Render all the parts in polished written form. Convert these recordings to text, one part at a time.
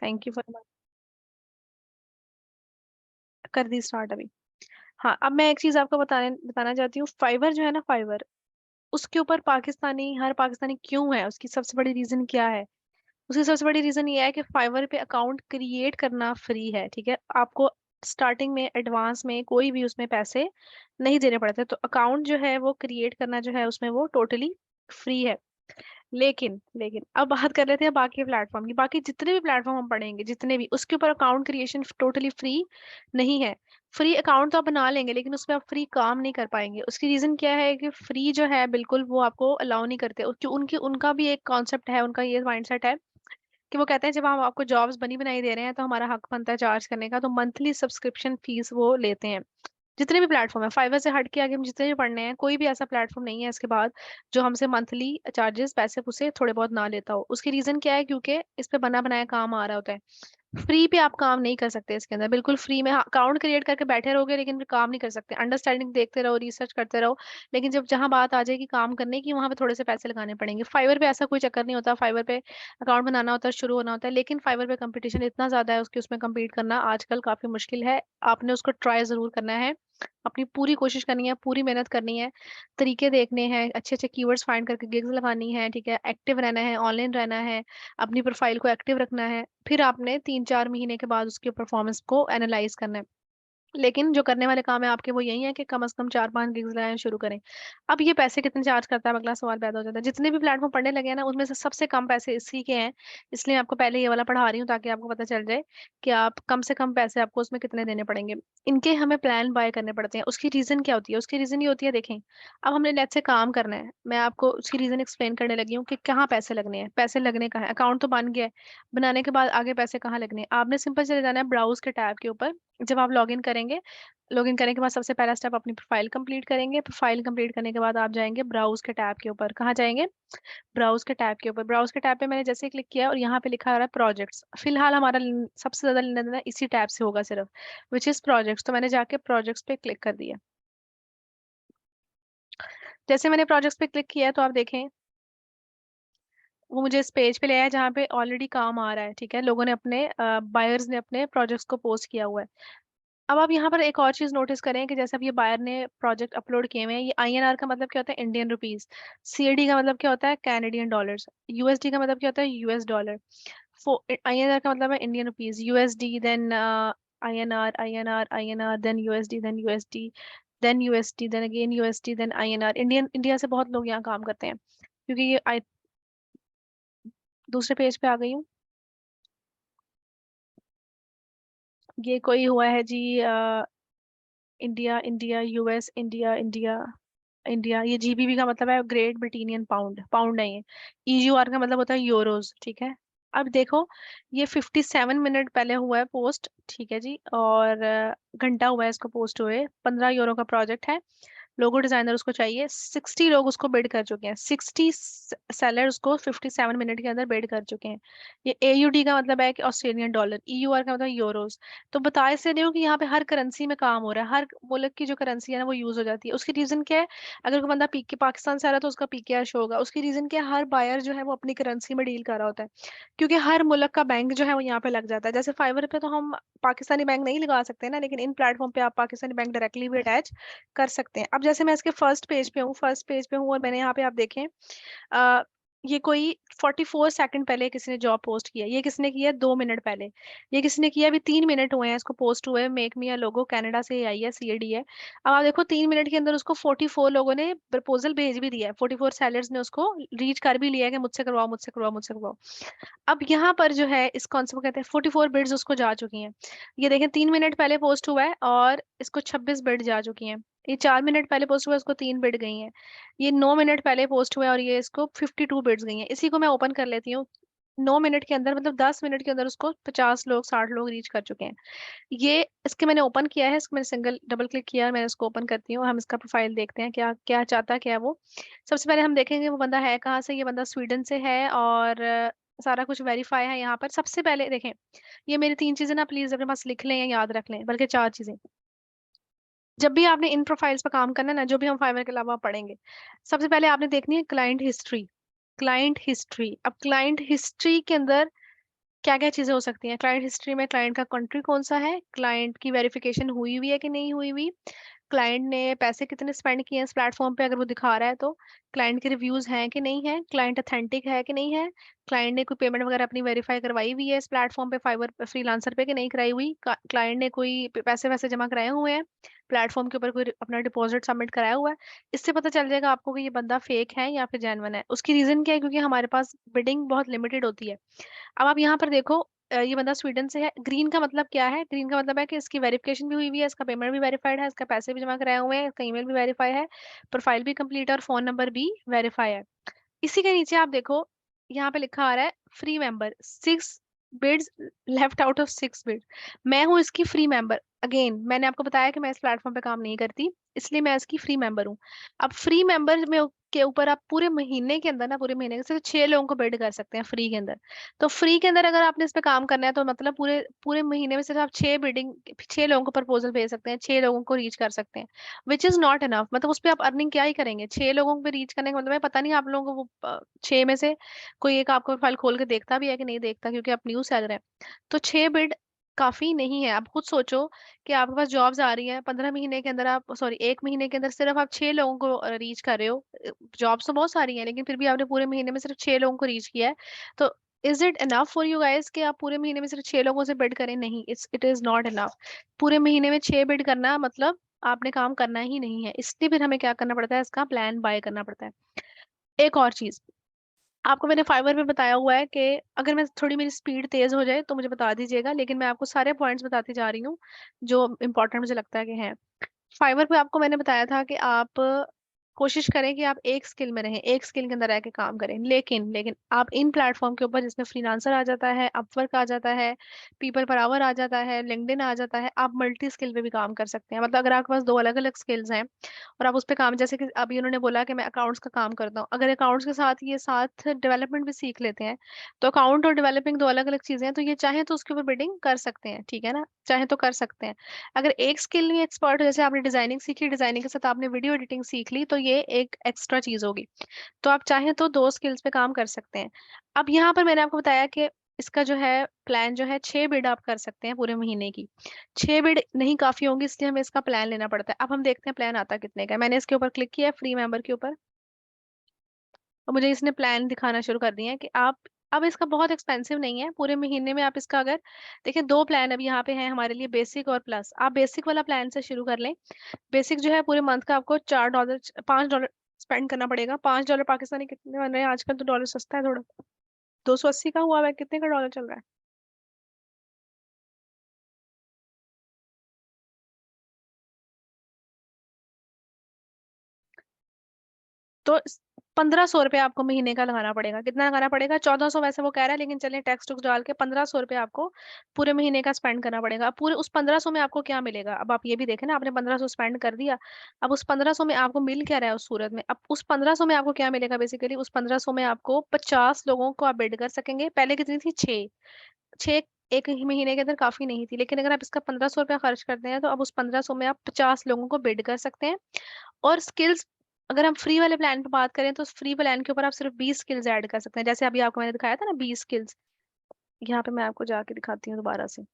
Thank you for कर दी start अभी। हाँ, अब मैं एक चीज आपको बताने बताना चाहती हूँ। फाइवर जो है ना, फाइवर, उसके ऊपर पाकिस्तानी, हर पाकिस्तानी क्यों है, उसकी सबसे बड़ी रीजन क्या है? उसकी सबसे बड़ी रीजन ये है कि फाइवर पे अकाउंट क्रिएट करना फ्री है, ठीक है। आपको स्टार्टिंग में, एडवांस में कोई भी उसमें पैसे नहीं देने पड़ते। तो अकाउंट जो है वो क्रिएट करना जो है उसमें वो टोटली फ्री है। लेकिन लेकिन अब बात कर लेते हैं बाकी प्लेटफॉर्म की। बाकी जितने भी प्लेटफॉर्म हम पढ़ेंगे, जितने भी, उसके ऊपर अकाउंट क्रिएशन टोटली फ्री नहीं है। फ्री अकाउंट तो आप बना लेंगे लेकिन उसमें आप फ्री काम नहीं कर पाएंगे। उसकी रीजन क्या है कि फ्री जो है बिल्कुल वो आपको अलाउ नहीं करते। उनकी उनका भी एक कॉन्सेप्ट है, उनका ये माइंडसेट है कि वो कहते हैं जब हम आपको जॉब्स बनी बनाई दे रहे हैं तो हमारा हक बनता है चार्ज करने का, तो मंथली सब्सक्रिप्शन फीस वो लेते हैं। जितने भी प्लेटफॉर्म है, फाइवर से हट के आगे हम जितने भी पढ़ने हैं, कोई भी ऐसा प्लेटफॉर्म नहीं है इसके बाद जो हमसे मंथली चार्जेस पैसे उसे थोड़े बहुत ना लेता हो। उसकी रीजन क्या है? क्योंकि इस पे बना बनाया काम आ रहा होता है। फ्री पे आप काम नहीं कर सकते इसके अंदर, बिल्कुल फ्री में। हाँ, अकाउंट क्रिएट करके बैठे रहोगे लेकिन फिर काम नहीं कर सकते। अंडरस्टैंडिंग देखते रहो, रिसर्च करते रहो, लेकिन जब जहां बात आ जाएगी काम करने की, वहां पे थोड़े से पैसे लगाने पड़ेंगे। फाइवर पे ऐसा कोई चक्कर नहीं होता। फाइवर पे अकाउंट बनाना होता है, शुरू होना होता है, लेकिन फाइवर पे कंपटीशन इतना ज्यादा है उसकी, उसमें compete करना आजकल काफी मुश्किल है। आपने उसको ट्राई जरूर करना है, अपनी पूरी कोशिश करनी है, पूरी मेहनत करनी है, तरीके देखने हैं, अच्छे अच्छे कीवर्ड्स फाइंड करके गिग्स लगानी है, ठीक है, एक्टिव रहना है, ऑनलाइन रहना है, अपनी प्रोफाइल को एक्टिव रखना है। फिर आपने 3-4 महीने के बाद उसके परफॉर्मेंस को एनालाइज करना है। लेकिन जो करने वाले काम है आपके वो यही है कि कम से कम 4-5 गिग्स लगाना शुरू करें। अब ये पैसे कितने चार्ज करता है, अगला सवाल पैदा हो जाता है। जितने भी प्लेटफॉर्म पढ़ने लगे हैं ना, उसमें से सबसे कम पैसे इसी के हैं। इसलिए मैं आपको पहले ये वाला पढ़ा रही हूँ ताकि आपको पता चल जाए कि आप कम से कम पैसे आपको उसमें कितने देने पड़ेंगे। इनके हमें प्लान बाय करने पड़ते हैं। उसकी रीजन क्या होती है? उसकी रीजन ये होती है, देखें, अब हमने नेट से काम करना है, मैं आपको उसकी रीजन एक्सप्लेन करने लगी हूँ कि कहाँ पैसे लगने हैं। पैसे लगने का है, अकाउंट तो बन गया है, बनाने के बाद आगे पैसे कहाँ लगने हैं? आपने सिंपल चले जाना है ब्राउज के टैब के ऊपर। जब आप लॉग इन करेंगे, लॉगिन करने के बाद सबसे पहला स्टेप अपनी प्रोफाइल कंप्लीट करेंगे। प्रोफाइल कंप्लीट करने के बाद आप जाएंगे ब्राउज के टैब के ऊपर। कहाँ जाएंगे? ब्राउज के टैब के ऊपर। ब्राउज के टैब पे मैंने जैसे क्लिक किया और यहाँ पे लिखा आ रहा है प्रोजेक्ट्स। फिलहाल हमारा सबसे ज्यादा लेना देना इसी टैब से होगा सिर्फ, विच इज प्रोजेक्ट्स। तो मैंने जाके प्रोजेक्ट्स पे क्लिक कर दिया। जैसे मैंने प्रोजेक्ट्स पे क्लिक किया तो आप देखें वो मुझे इस पेज पे ले आया जहाँ पे ऑलरेडी काम आ रहा है, ठीक है, लोगों ने अपने बायर्स ने अपने प्रोजेक्ट्स को पोस्ट किया हुआ है। अब आप यहाँ पर एक और चीज नोटिस करें कि जैसे अब ये बायर ने प्रोजेक्ट अपलोड किए हुए हैं, ये आईएनआर का मतलब क्या होता है? Indian rupees. सीएडी का मतलब क्या होता है? Canadian dollars. यूएसडी का मतलब क्या होता है? US dollar. आईएनआर का मतलब है Indian rupees, USD, then INR, INR, INR, then USD, then USD, then USD, then again USD, then INR. India से बहुत लोग यहाँ काम करते हैं क्योंकि ये दूसरे पेज पे आ गई हूँ। ये कोई हुआ है जी, India, India, US, India, India, India. ये जीबीबी का मतलब है ग्रेट ब्रिटेनियन पाउंड, पाउंड है ये। ईयूआर का मतलब होता है यूरोज, ठीक है। अब देखो, ये 57 मिनट पहले हुआ है पोस्ट, ठीक है जी, और घंटा हुआ है इसको पोस्ट हुए। 15 यूरो का प्रोजेक्ट है। लोगो डिजाइनर उसको चाहिए। 60 लोग उसको बिड कर चुके हैं। 60 सेलर उसको 57 मिनट के अंदर बिड कर चुके हैं। ये एयूडी का मतलब है कि ऑस्ट्रेलियन डॉलर, ईयूआर का मतलब यूरोज। तो बता इससे रही हूँ कि यहाँ पे हर करेंसी में काम हो रहा है, हर मुल्क की जो करेंसी है ना वो यूज हो जाती है। उसकी रीजन क्या है? अगर कोई बंदा पीके पाकिस्तान से आ रहा है तो उसका पीके शो होगा। उसकी रीजन क्या है? हर बायर जो है वो अपनी करेंसी में डील कर रहा होता है, क्योंकि हर मुल्क का बैंक जो है वो यहाँ पे लग जाता है। जैसे फाइवर पे तो हम पाकिस्तानी बैंक नहीं लगा सकते ना, लेकिन इन प्लेटफॉर्म पे आप पाकिस्तानी बैंक डायरेक्टली भी अटैच कर सकते हैं। अब जैसे मैं इसके फर्स्ट पेज पे हूँ और मैंने यहाँ पे, आप देखें, आ, ये कोई 44 सेकंड पहले किसी ने जॉब पोस्ट किया। ये किसने किया? 2 मिनट पहले। ये किसने किया? अभी 3 मिनट हुए हैं इसको पोस्ट हुए। मेक मी अ लोगो, कनाडा से आई है, सीएडी है। अब आप देखो 3 मिनट के अंदर उसको 44 लोगों ने प्रपोजल भेज भी दिया है। 44 सेलर्स ने उसको रीच कर भी लिया है कि मुझसे करवाओ, मुझसे करवाओ, मुझसे करवाओ। अब यहाँ पर जो है इस कॉन्सेप्ट को कहते हैं 44 बिड्स उसको जा चुकी हैं। ये देखें 3 मिनट पहले पोस्ट हुआ है और इसको 26 बिड जा चुकी हैं। ये 4 मिनट पहले पोस्ट हुआ है, उसको 3 बिड गई हैं। ये 9 मिनट पहले पोस्ट हुआ है और ये इसको 52 बिड्स गई हैं। इसी को मैं ओपन कर लेती हूँ। 9 मिनट के अंदर मतलब 10 मिनट के अंदर उसको 50 लोग, 60 लोग रीच कर चुके हैं। ये इसके मैंने ओपन किया है, इसको मैंने सिंगल डबल क्लिक किया और मैंने इसको ओपन करती हूँ। हम इसका प्रोफाइल देखते हैं क्या क्या चाहता है, क्या है वो। सबसे पहले हम देखेंगे वो बंदा है कहाँ से। ये बंदा स्वीडन से है और सारा कुछ वेरीफाई है यहाँ पर। सबसे पहले देखें, ये मेरी 3 चीजें ना प्लीज अपने पास लिख लें या याद रख लें, बल्कि 4 चीजें। जब भी आपने इन प्रोफाइल्स पर काम करना है ना, जो भी हम फाइवर के अलावा पढ़ेंगे, सबसे पहले आपने देखनी है क्लाइंट हिस्ट्री। क्लाइंट हिस्ट्री, अब क्लाइंट हिस्ट्री के अंदर क्या क्या चीजें हो सकती हैं? क्लाइंट हिस्ट्री में क्लाइंट का कंट्री कौन सा है, क्लाइंट की वेरिफिकेशन हुई हुई है कि नहीं हुई हुई, क्लाइंट ने पैसे कितने स्पेंड किए हैं इस प्लेटफॉर्म पे अगर वो दिखा रहा है तो, क्लाइंट के रिव्यूज हैं कि नहीं है, क्लाइंट अथेंटिक है कि नहीं है, क्लाइंट ने कोई पेमेंट वगैरह अपनी वेरीफाई करवाई हुई है इस प्लेटफॉर्म पे फाइवर फ्रीलांसर पे कि नहीं कराई हुई, क्लाइंट ने कोई पैसे वैसे जमा कराए हुए हैं प्लेटफॉर्म के ऊपर, कोई अपना डिपॉजिट सबमिट कराया हुआ है। इससे पता चल जाएगा आपको कि ये बंदा फेक है या फिर जेन्युइन है। उसकी रीजन क्या है? क्योंकि हमारे पास बिडिंग बहुत लिमिटेड होती है। अब आप यहाँ पर देखो, ये बंदा स्वीडन से है। ग्रीन का मतलब क्या है? ग्रीन का मतलब है कि इसकी वेरिफिकेशन भी हुई हुई है, इसका पेमेंट भी वेरीफाइड है, इसका पैसे भी जमा कराए हुए हैं, इसका ईमेल भी वेरीफाई है, प्रोफाइल भी कंप्लीट है और फोन नंबर भी वेरीफाई है। इसी के नीचे आप देखो, यहाँ पे लिखा आ रहा है free member, 6 bids left out of 6 bid. मैं हूँ इसकी फ्री मेंबर। अगेन मैंने आपको बताया कि मैं इस प्लेटफॉर्म पे काम नहीं करती, इसलिए मैं इसकी फ्री मेंबर हूँ। अब फ्री मेंबर में के ऊपर आप पूरे महीने के अंदर ना, पूरे महीने के सिर्फ 6 लोगों को बिड कर सकते हैं फ्री के अंदर। तो फ्री के अंदर अगर आपने इस पे काम करना है तो मतलब पूरे पूरे महीने में सिर्फ आप 6 लोगों को प्रपोजल भेज सकते हैं, 6 लोगों को रीच कर सकते हैं, विच इज नॉट इनफ। मतलब उस पर आप अर्निंग क्या ही करेंगे? 6 लोगों पे रीच करने का मतलब है, पता नहीं आप लोगों को वो 6 में से कोई एक आपको फाइल खोल के देखता भी है कि नहीं देखता, क्योंकि आप न्यू सेलर हैं। तो 6 बिड काफी नहीं है। आप खुद सोचो कि आपके पास जॉब्स आ रही हैं 15 महीने के अंदर, आप सॉरी 1 महीने के अंदर सिर्फ आप 6 लोगों को रीच कर रहे हो। जॉब्स तो बहुत सारी हैं लेकिन फिर भी आपने पूरे महीने में सिर्फ 6 लोगों को रीच किया है। तो is it enough for you guys कि आप पूरे महीने में सिर्फ 6 लोगों से बिड करें? नहीं, इट इज नॉट इनफ। पूरे महीने में 6 बिड करना मतलब आपने काम करना ही नहीं है। इसलिए फिर हमें क्या करना पड़ता है? इसका प्लान बाय करना पड़ता है। एक और चीज आपको मैंने फाइवर में बताया हुआ है कि अगर मैं थोड़ी मेरी स्पीड तेज हो जाए तो मुझे बता दीजिएगा, लेकिन मैं आपको सारे पॉइंट्स बताती जा रही हूँ जो इंपॉर्टेंट मुझे लगता है कि हैं। फाइवर पे आपको मैंने बताया था कि आप कोशिश करें कि आप एक स्किल में रहें, एक स्किल के अंदर रह के काम करें। लेकिन लेकिन आप इन प्लेटफॉर्म के ऊपर जिसमें फ्रीलांसर आ जाता है, अपवर्क आ जाता है, पीपल पर आवर आ जाता है, लिंक्डइन आ जाता है, आप मल्टी स्किल पे भी काम कर सकते हैं। मतलब अगर आपके पास 2 अलग अलग स्किल्स हैं और आप उस पर काम, जैसे कि अभी उन्होंने बोला कि मैं अकाउंट्स का काम करता हूँ, अगर अकाउंट्स के साथ ये साथ डेवलपमेंट भी सीख लेते हैं तो अकाउंट और डेवलपिंग 2 अलग अलग चीजें हैं, तो ये चाहे तो उसके ऊपर बिडिंग कर सकते हैं, ठीक है ना? चाहे तो कर सकते हैं। अगर एक स्किल में एक्सपर्ट, जैसे आपने डिजाइनिंग सीखी, डिजाइनिंग के साथ आपने वीडियो एडिटिंग सीख ली, तो ये एक एक्स्ट्रा चीज होगी। तो आप चाहें तो 2 स्किल्स पे काम कर सकते हैं। अब यहाँ पर मैंने आपको बताया कि इसका जो है प्लान जो है, 6 बिड आप कर सकते हैं पूरे महीने की। 6 बिड नहीं काफी होंगी, इसलिए हमें इसका प्लान लेना पड़ता है। अब हम देखते हैं प्लान आता कितने का है। मैंने इसके ऊपर क्लिक किया है, फ्री मेंबर के ऊपर, और मुझे इसने प्लान दिखाना शुरू कर दिया है कि आप, अब इसका बहुत एक्सपेंसिव नहीं है। पूरे महीने में आप इसका अगर देखिए, 2 प्लान अभी यहाँ पे हैं हमारे लिए, बेसिक और प्लस। आप बेसिक वाला प्लान से शुरू कर लें। बेसिक जो है पूरे मंथ का आपको $4 $5 स्पेंड करना पड़ेगा। $5 पाकिस्तानी कितने बन रहे हैं आजकल? तो डॉलर सस्ता है थोड़ा, 280 का हुआ है, कितने का डॉलर चल रहा है? तो 1500 रुपये आपको महीने का लगाना पड़ेगा। कितना लगाना पड़ेगा? 1400 वैसे वो कह रहा है, लेकिन चलिए टैक्स टुक्स डाल के 1500 रुपये आपको पूरे महीने का स्पेंड करना पड़ेगा। अब पूरे उस 1500 में आपको क्या मिलेगा? अब आप ये भी देखें ना, आपने 1500 स्पेंड कर दिया, अब उस 1500 में आपको मिल क्या रहा है उस सूरत में? अब उस 1500 में आपको क्या मिलेगा? बेसिकली उस 1500 में आपको 50 लोगों को आप बिड कर सकेंगे। पहले कितनी थी? 6 6 एक ही महीने के अंदर काफी नहीं थी, लेकिन अगर आप इसका 1500 रुपया खर्च करते हैं तो अब उस 1500 में आप 50 लोगों को बिड कर सकते हैं। और स्किल्स, अगर हम फ्री वाले प्लान पे बात करें तो फ्री प्लान के ऊपर आप सिर्फ 20 स्किल्स ऐड कर सकते हैं। जैसे अभी आपको मैंने दिखाया था ना 20 स्किल्स, यहाँ पे मैं आपको जाके दिखाती हूँ दोबारा से।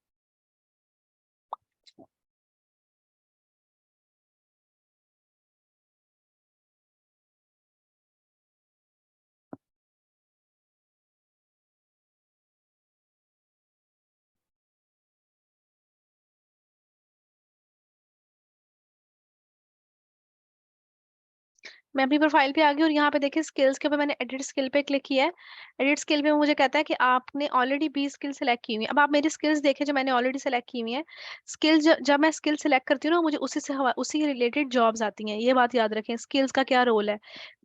मैं अपनी प्रोफाइल पे आ गई और यहाँ पे देखिए स्किल्स के ऊपर मैंने एडिट स्किल पे क्लिक किया है। एडिट स्किल पे मुझे कहता है कि आपने ऑलरेडी 20 स्किल सेलेक्ट की हुई है। अब आप मेरी स्किल्स देखें जो मैंने ऑलरेडी सेलेक्ट की हुई है। स्किल्स जब मैं स्किल सेलेक्ट करती हूँ ना, मुझे उसी रिलेटेड जॉब्स आती हैं। ये बात याद रखें, स्किल्स का क्या रोल है।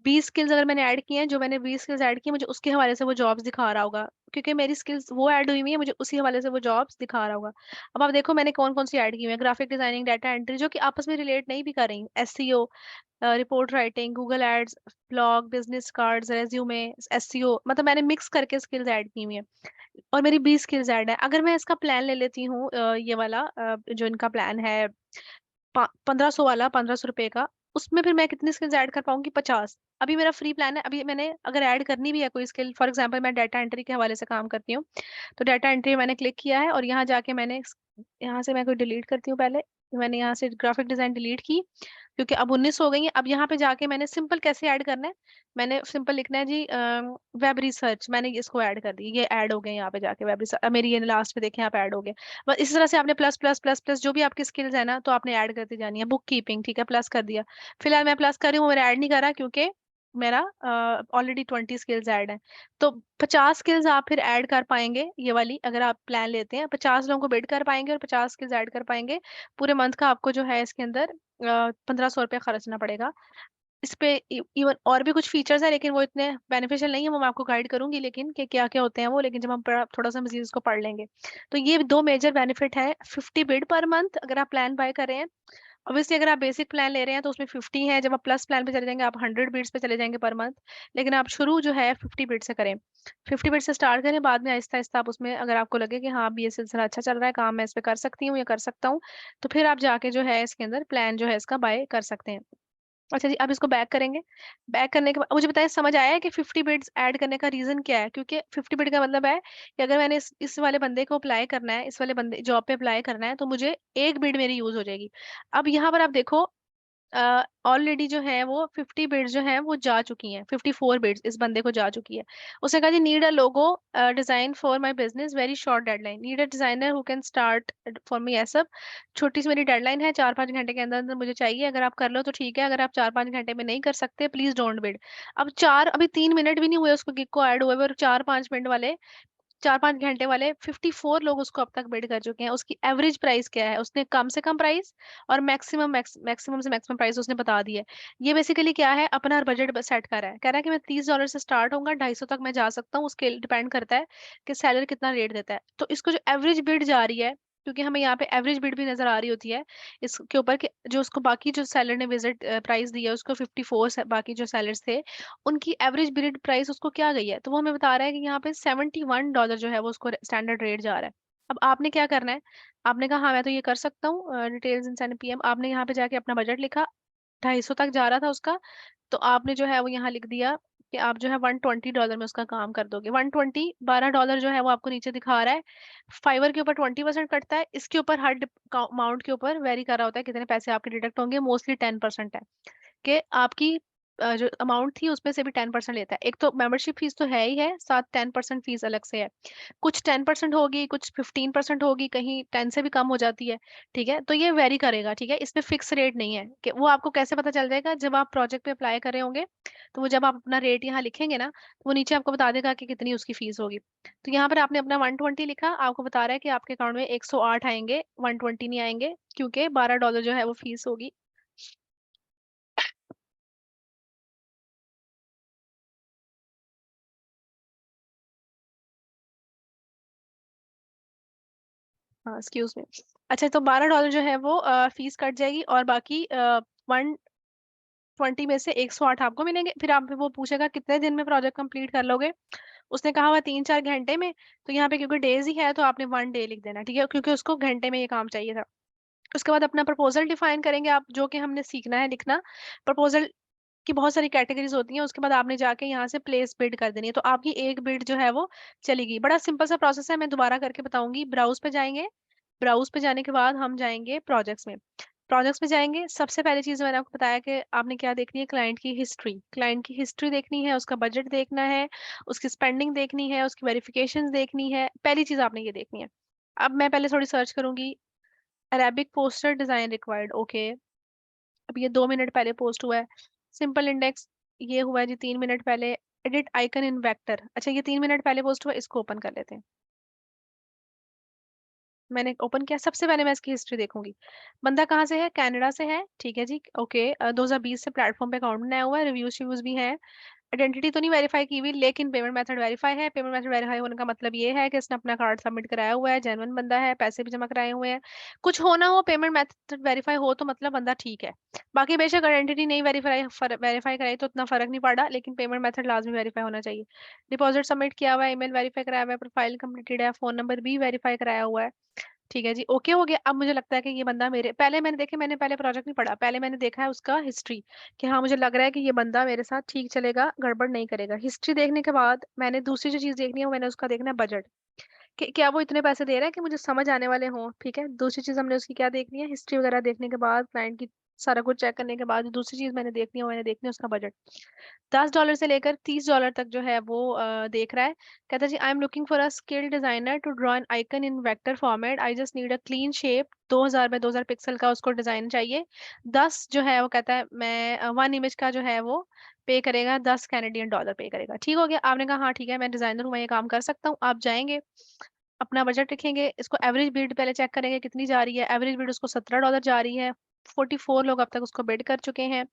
20 स्किल्स अगर मैंने ऐड की हैं, जो मैंने 20 स्किल्स ऐड की हैं, मुझे उसके हवाले से वो जॉब्स दिखा रहा होगा, क्योंकि मेरी स्किल्स वो ऐड हुई हुई है, मुझे उसी हवाले से वो जॉब्स दिखा रहा होगा। अब आप देखो मैंने कौन कौन सी ऐड की हुई है। ग्राफिक डिजाइनिंग, डाटा एंट्री, जो कि आपस में रिलेट नहीं भी कर रही, SEO, report writing, Google ads, blog, business cards, resume, SEO, मतलब मैंने मिक्स करके स्किल्स ऐड की हुई हैं। और मेरी 20 स्किल्स ऐड है। अगर मैं इसका प्लान ले लेती हूँ, ये वाला जो इनका प्लान है 1500 वाला, 1500 रुपये का, उसमें फिर मैं कितनी स्किल्स ऐड कर पाऊंगी? 50। अभी मेरा फ्री प्लान है, अभी मैंने अगर ऐड करनी भी है कोई स्किल, फॉर एग्जांपल मैं डाटा एंट्री के हवाले से काम करती हूँ, तो डाटा एंट्री मैंने क्लिक किया है और यहाँ जाके मैंने यहाँ से मैं कोई डिलीट करती हूँ पहले। मैंने यहाँ से ग्राफिक डिजाइन डिलीट की क्योंकि अब 19 हो गई है। अब यहाँ पे जाके मैंने सिंपल कैसे ऐड करना है, मैंने सिंपल लिखना है जी वेब रिसर्च, मैंने इसको ऐड कर दी, ये ऐड हो गए यहाँ पे जाके वेब रिसर्च, मेरी ये लास्ट पे देखें यहाँ पे ऐड हो गया। बस इसी तरह से आपने प्लस प्लस प्लस प्लस जो भी आपकी स्किल्स है ना, तो आपने ऐड करती जानी है। बुक कीपिंग, ठीक है, प्लस कर दिया। फिलहाल मैं प्लस कर रही हूँ, मेरा ऐड नहीं कर रहा क्योंकि मेरा ऑलरेडी 20 स्किल्स ऐड है। तो 50 स्किल्स आप फिर ऐड कर पाएंगे, ये वाली अगर आप प्लान लेते हैं 50 लोगों को बिड कर पाएंगे और 50 स्किल्स ऐड कर पाएंगे। पूरे मंथ का आपको जो है इसके अंदर 1500 रुपये खर्चना पड़ेगा। इस पे इवन और भी कुछ फीचर्स है लेकिन वो इतने बेनिफिशियल नहीं है, वो मैं आपको गाइड करूंगी लेकिन कि क्या क्या होते हैं वो, लेकिन जब हम थोड़ा सा मजीद इसको पढ़ लेंगे। तो ये दो मेजर बेनिफिट है। 50 बिड पर मंथ अगर आप प्लान बाय कर रहे हैं। ऑब्वियसली अगर आप बेसिक प्लान ले रहे हैं तो उसमें 50 है, जब आप प्लस प्लान पे चले जाएंगे आप 100 बिड्स पे चले जाएंगे पर मंथ। लेकिन आप शुरू जो है 50 बिड से करें, 50 बिड से स्टार्ट करें, बाद में आहिस्ता आहिस्ता आप उसमें अगर आपको लगे कि हाँ अभी ये सिलसिला अच्छा चल रहा है, काम मैं इस पे कर सकती हूँ या कर सकता हूँ, तो फिर आप जाके जो है इसके अंदर प्लान जो है इसका बाय कर सकते हैं। अच्छा जी, अब इसको बैक करेंगे। बैक करने के बाद मुझे बताएं समझ आया है कि 50 बिड्स ऐड करने का रीजन क्या है? क्योंकि 50 बिड का मतलब है कि अगर मैंने इस वाले बंदे को अप्लाई करना है, इस वाले बंदे जॉब पे अप्लाई करना है, तो मुझे एक बिड मेरी यूज हो जाएगी। अब यहाँ पर आप देखो ऑलरेडी जो है वो 50 बिड्स जो है वो जा चुकी हैं, 54 बिड्स इस बंदे को जा चुकी है। उसने कहा जी need a logo design for my business, very short deadline, need a designer who can start for me. ऐसा छोटी सी मेरी डेडलाइन है, 4-5 घंटे के अंदर अंदर मुझे चाहिए, अगर आप कर लो तो ठीक है, अगर आप 4-5 घंटे में नहीं कर सकते प्लीज डोंट बिड। अब अभी 3 मिनट भी नहीं हुए उसको गिग को ऐड हुए हुए, और 4-5 मिनट वाले 4-5 घंटे वाले 54 लोग उसको अब तक बिड कर चुके हैं। उसकी एवरेज प्राइस क्या है? उसने कम से कम प्राइस और मैक्सिमम से मैक्सिमम प्राइस उसने बता दी है। ये बेसिकली क्या है, अपना बजट सेट कर रहा है, कह रहा है कि मैं $30 से स्टार्ट होऊंगा, 250 तक मैं जा सकता हूँ, उसके डिपेंड करता है कि सेलर कितना रेट देता है। तो इसको जो एवरेज बिड जा रही है, क्योंकि हमें यहाँ पे एवरेज बिड भी नजर आ रही होती है इसके ऊपर कि जो उसको बाकी जो सेलर ने विजिट प्राइस दिया उसको 54, बाकी जो सेलर्स थे उनकी एवरेज बिड प्राइस उसको क्या गई है, तो वो हमें बता रहा है कि यहाँ पे $71 जो है वो उसको स्टैंडर्ड रेट जा रहा है। अब आपने क्या करना है, आपने कहा हाँ मैं तो ये कर सकता हूँ, डिटेल्स इन सेंड पीएम, आपने यहाँ पे जाके अपना बजट लिखा, 250 तक जा रहा था उसका, तो आपने जो है वो यहाँ लिख दिया कि आप जो है $120 में उसका काम कर दोगे। 120, $12 जो है वो आपको नीचे दिखा रहा है। फाइवर के ऊपर 20% कटता है, इसके ऊपर हर अमाउंट के ऊपर वेरी कर रहा होता है कितने पैसे आपके डिडक्ट होंगे, मोस्टली 10% है कि आपकी जो अमाउंट थी उसमें से भी 10% लेता है। एक तो मेंबरशिप फीस तो है ही है, साथ 10% फीस अलग से है। कुछ 10% होगी, कुछ 15% होगी, कहीं 10 से भी कम हो जाती है। ठीक है, तो ये वेरी करेगा, ठीक है, इसमें फिक्स रेट नहीं है। कि वो आपको कैसे पता चल जाएगा, जब आप प्रोजेक्ट पे अप्लाई कर रहे होंगे, तो वो जब आप अपना रेट यहाँ लिखेंगे ना, तो वो नीचे आपको बता देगा कि कितनी उसकी फीस होगी। तो यहाँ पर आपने अपना 120 लिखा, आपको बता रहा है कि आपके अकाउंट में 108 आएंगे, 120 नहीं आएंगे, क्योंकि $12 जो है वो फीस होगी। हाँ एक्सक्यूज मी। अच्छा, तो $12 जो है वो फीस कट जाएगी और बाकी 120 में से 108 आपको मिलेंगे। फिर आप वो पूछेगा कितने दिन में प्रोजेक्ट कंप्लीट कर लोगे, उसने कहा हुआ 3-4 घंटे में, तो यहाँ पे क्योंकि डेज ही है तो आपने 1 डे लिख देना, ठीक है, क्योंकि उसको घंटे में ये काम चाहिए था। उसके बाद अपना प्रपोजल डिफाइन करेंगे आप, जो कि हमने सीखना है लिखना। प्रपोजल की बहुत सारी कैटेगरीज होती हैं, उसके बाद आपने जाके यहाँ से प्लेस बिड कर देनी है, तो आपकी एक बिड जो है वो चलेगी। बड़ा सिंपल सा प्रोसेस है, मैं दोबारा करके बताऊंगी। ब्राउज पे जाएंगे, ब्राउज पे जाने के बाद हम जाएंगे प्रोजेक्ट्स में। प्रोजेक्ट्स में जाएंगे, सबसे पहली चीज मैंने आपको बताया कि आपने क्या देखनी है, क्लाइंट की हिस्ट्री, क्लाइंट की हिस्ट्री देखनी है, उसका बजट देखना है, उसकी स्पेंडिंग देखनी है, उसकी वेरिफिकेशन देखनी है, पहली चीज आपने ये देखनी है। अब मैं पहले थोड़ी सर्च करूंगी, Arabic poster design required, okay. अब ये 2 मिनट पहले पोस्ट हुआ है। सिंपल इंडेक्स, ये हुआ है जी 3 मिनट पहले। एडिट आइकन इन वेक्टर, अच्छा ये 3 मिनट पहले पोस्ट हुआ, इसको ओपन कर लेते हैं। मैंने ओपन किया, सबसे पहले मैं इसकी हिस्ट्री देखूंगी। बंदा कहाँ से है, कनाडा से है, ठीक है जी, ओके। 2020 से प्लेटफॉर्म पे अकाउंट बनाया हुआ है, रिव्यूज रिव्यूज भी हैं। आइडेंटिटी तो नहीं वेरीफाई की हुई, लेकिन पेमेंट मेथड वेरीफाई है। पेमेंट मेथड वेरीफाई होने का मतलब ये है कि इसने अपना कार्ड सबमिट कराया हुआ है, जेन्युइन बंदा है, पैसे भी जमा कराए हुए हैं। कुछ हो ना हो, पेमेंट मेथड वेरीफाई हो तो मतलब बंदा ठीक है। बाकी बेशक आइडेंटिटी नहीं वेरीफाई कराई तो उतना फर्क नहीं पड़ा, लेकिन पेमेंट मेथड लाजमी वेरीफाई होना चाहिए। डिपॉजिट सबमिट किया हुआ है, ईमेल वेरीफाई कराया हुआ है, प्रोफाइल कंप्लीटेड है, फोन नंबर भी वेरीफाई कराया हुआ है। ठीक है जी, ओके हो गया। अब मुझे लगता है कि ये बंदा मेरे, पहले मैंने देखे, मैंने पहले प्रोजेक्ट नहीं पढ़ा, पहले मैंने देखा है उसका हिस्ट्री, कि हाँ मुझे लग रहा है कि ये बंदा मेरे साथ ठीक चलेगा, गड़बड़ नहीं करेगा। हिस्ट्री देखने के बाद मैंने दूसरी जो चीज देखनी है, वो मैंने उसका देखना है बजट, कि क्या वो इतने पैसे दे रहा है कि मुझे समझ आने वाले हों। ठीक है, दूसरी चीज हमने उसकी क्या देखनी है, हिस्ट्री वगैरह देखने के बाद, क्लाइंट की सारा कुछ चेक करने के बाद, दूसरी चीज मैंने देखनी है, वो मैंने देखनी है उसका बजट। $10 से लेकर $30 तक जो है वो देख रहा है। कहता है जी, I am looking for a skilled designer to draw an icon in vector format, I just need a clean shape, 2000 by 2000 pixel का उसको डिजाइन चाहिए। 10 जो है वो कहता है मैं 1 इमेज का जो है वो पे करेगा, $10 पे करेगा। ठीक हो गया, आपने कहा हाँ ठीक है, मैं डिजाइनर हूँ, मैं ये काम कर सकता हूँ। आप जाएंगे, अपना बजट लिखेंगे, इसको एवरेज बिड पहले चेक करेंगे कितनी जा रही है। एवरेज बिड उसको $17 जा रही है। 44 लोग अब तक उसको बिड कर चुके हैं।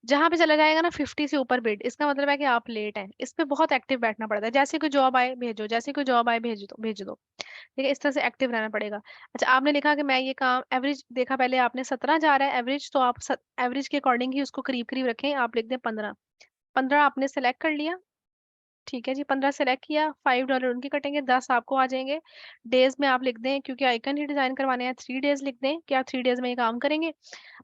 जहां पे चला जाएगा ना 50 से ऊपर बिड, इसका मतलब है कि आप लेट हैं। इस पे बहुत एक्टिव बैठना पड़ता है, जैसे कोई जॉब आए भेजो, जैसे कोई जॉब आए भेज दो। ठीक है, इस तरह से एक्टिव रहना पड़ेगा। अच्छा, आपने लिखा कि मैं ये काम एवरेज देखा, पहले आपने 17 जा रहा है एवरेज, तो आप एवरेज के अकॉर्डिंग ही उसको करीब करीब रखें, आप लिख दें 15। 15 आपने सेलेक्ट कर लिया। ठीक है जी, 15 सेलेक्ट किया, $5 उनके कटेंगे, 10 आपको आ जाएंगे। डेज में आप लिख दें, क्योंकि आइकन ही डिजाइन करवाने हैं, 3 डेज लिख दें कि आप 3 डेज में ये काम करेंगे।